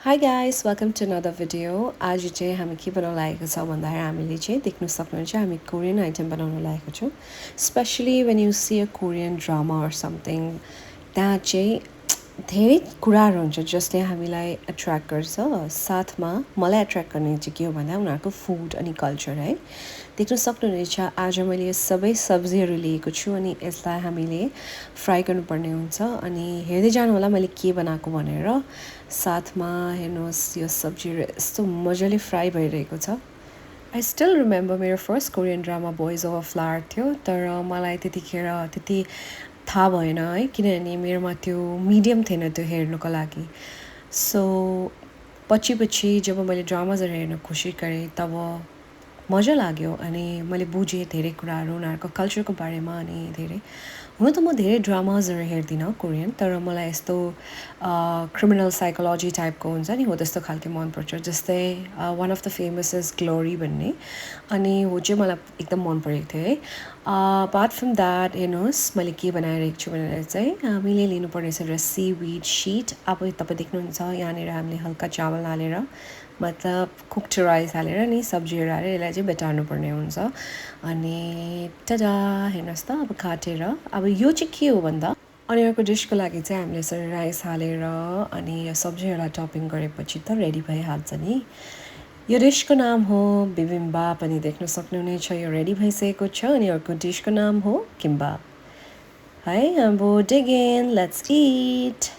Hi guys, welcome to another video. आज चाहिँ हामी के बनाउन लागेको छ भन्दाखेरि हामीले चाहिँ देख्न सक्नुहुन्छ हामी कोरियन आइटम बनाउन लागेको छौं. Especially when you see a Korean drama or something, त्यहाँ चाहिँ धेरै कुराहरु हुन्छ जसले हामीलाई अट्र्याक्ट गर्छ. साथमा मलाई अट्र्याक्ट गर्ने चाहिँ के हो भन्दा उनीहरुको फूड अनि कल्चर है. देख्न सक्नुहुन्छ आज मैले सबै सब्जीहरु लिएको छु अनि यसलाई हामीले फ्राई गर्नुपर्ने हुन्छ अनि हेर्दै जानु होला मैले के बनाएको भनेर. साथमा हेर्नुस् यो सब्जीहरु यस्तो मजाले फ्राई भइरहेको छ. I still remember मेरो first Korean drama boys over flower थियो तर मलाई त्यतिखेर त्यति थाहा भएन है किनभने मेरोमा त्यो मिडियम थिएन त्यो हेर्नको लागि. सो पछि जब मैले ड्रामाजहरु हेर्न कोसिस गरे तब मजा लाग्यो अनि मैले बुझे धेरै कुराहरु उनीहरुको कल्चरको बारेमा अनि धेरै हुन त म धेरै ड्रामाजहरु हेर्दिन कोरियन तर मलाई यस्तो क्रिमिनल साइकोलोजी टाइपको हुन्छ नि हो त्यस्तो खालके मन पर्छ जस्तै one of the famous is glory भन्ने अनि हो चाहिँ मलाई एकदम मन परेको थियो है. अपार्ट फ्रम दैट हेर्नुस् मैले के बनाइरहेको छु भनेर चाहिँ हामीले लिनुपर्ने छ सीवीड शीट. अब तपाई देख्नुहुन्छ यहाँनिर हामीले हल्का चामल हालेर मतलब कुक्ड राइस हालेर नि सब्जीहरु हालेर यसलाई चाहिँ बेटार्नु पर्ने हुन्छ अनि टडा हेर्नुस् त अब काटेर अब यो चाहिँ के हो भन्दा अनि अर्को डिशको लागि चाहिँ हामीले यसरी राइस हालेर अनि यो सब्जीहरुलाई टपिङ गरेपछि त रेडी भइहाल्छ नि. यो डिशको नाम हो बिबिम्बाप अनि देख्न सक्नुहुनेछ यो रेडी भइसकेको छ अनि अर्को डिशको नाम हो किम्बाप. है अब डिग इन लेट्स इट.